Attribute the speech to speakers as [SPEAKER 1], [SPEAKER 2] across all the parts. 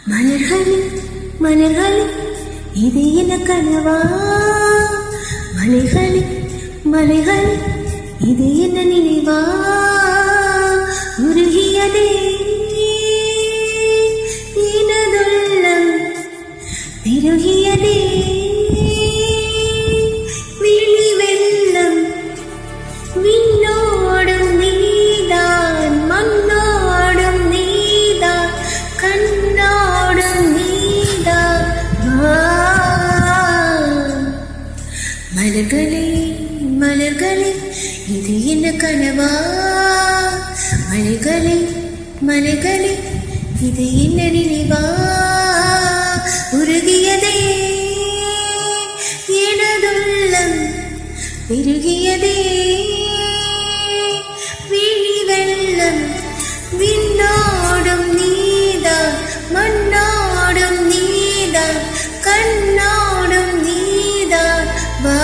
[SPEAKER 1] மலர்களே மலர்களே இது என்ன கனவா? மலைகளே மலைகளே இது என்ன நினைவா? உருகியதே எனதுள்ளம், பெருகியதே விழி வெள்ளம். விண்ணோடும் நீதான், மண்ணோடும் நீதான், கண்ணோடும் நீதான். மலர்களே மலர்களே இது என்ன கனவா? மலைகளே மலைகளே இது என்ன நினைவா? உருகியதே எனதுள்ளம், பெருகியதே விழி வெள்ளம். விண்ணோடும் நீதான், மண்ணோடும் நீதான், கண்ணோடும் நீதான். வா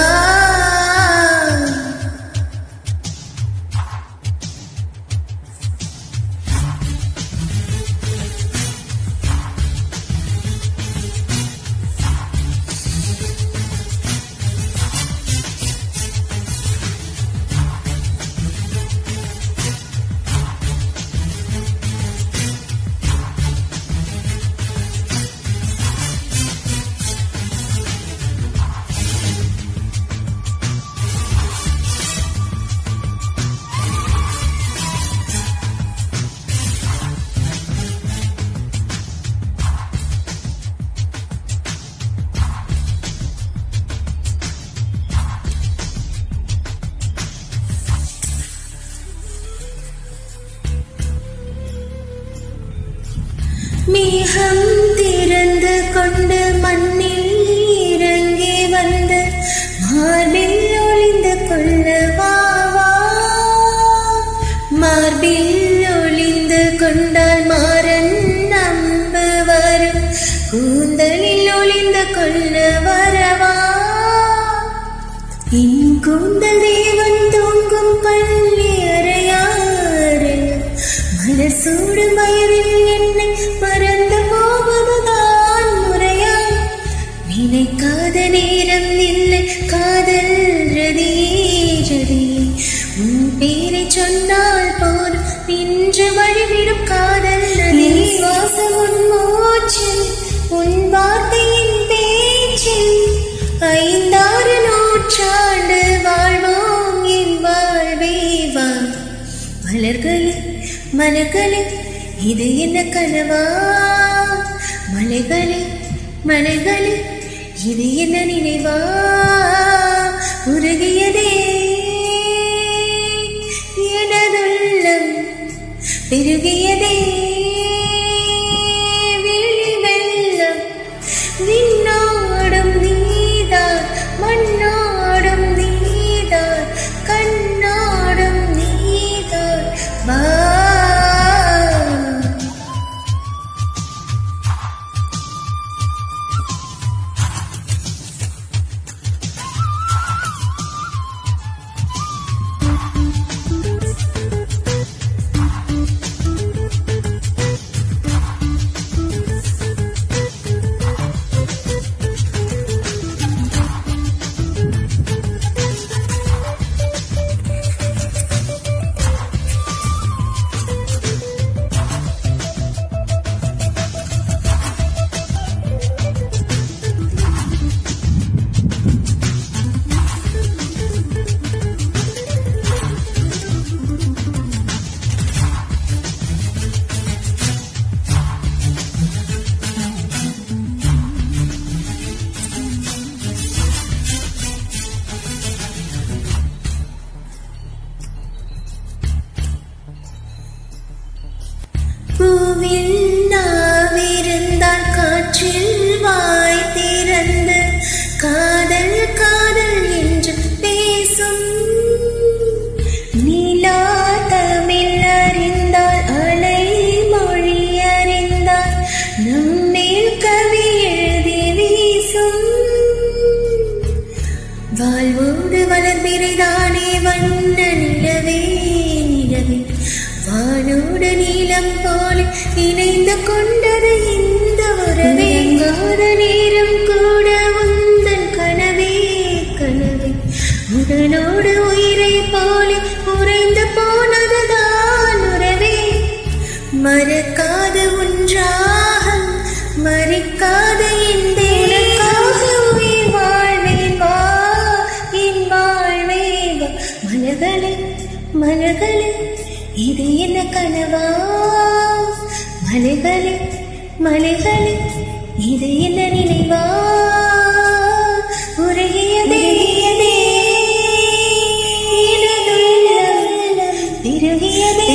[SPEAKER 1] மேகம் திறந்து கொண்டு மண்ணில் இறங்கி வந்து மார்பில் ஒளிந்து கொள்ளவா? மார்பில் ஒளிந்து கொண்டால் மாறன் நம்பு வரும், கூந்தலில் ஒளிந்து கொள்ள வரவா? என் கூந்தல் தேவன் தூங்கும் பள்ளி அறையாறு, மலர் சூடும் வயதில் என்னை மறந்து போவதுதான் முறையா? நினைக்காத நேரம் இல்லை காதல் ரதி, உன் பேரை சொன்னால் போதும் நின்று வழிவிடும் காதல் நதி. சுவாசம் உன் மூச்சில், உன் வார்த்தையின் பேச்சில், 5-6 நூற்றாண்டு வாழ்வோம் என் வாழ்வே வா. மலர்களே மலர்களே இது என்ன கனவா? மலைகளே மலைகளே இது என்ன நினைவா? உருகியதே எனதுள்ளம், பெருகியதே விழி வெள்ளம். விண்ணோடும் நீதான், மண்ணோடும் நீதான், கண்ணோடும் நீதான். வா பூவில் நாவிருந்தால் காற்றில் வாய் திறந்து காதல் காதல் என்று பேசும். நிலா தமிழ் அறிந்தால், அலை மொழி அறிந்தால், நம்மேல் கவி எழுதி வீசும். வாழ்வோடு வளர்பிறைதானே வண்ண நிலவே நிலவே, வானோடு நீலம் போல இணைந்து கொண்டது இந்த உறவேங்காத நேரம் கூட உந்தன் கனவே கனவே உடலோடு உயிரை போலே உறைந்து போனதுதான் உறவே மறக்காத ஒன்றாக மறிக்காத என் தேனுக்காக உயிர் வாழ்வேன் வா என் வாழ்வே வா மலர்களே மலர்களே இது என்ன கனவா மலைகளே மலைகளே இது என்ன நினைவா உருகியதே எனதுள்ளம் பெருகியதே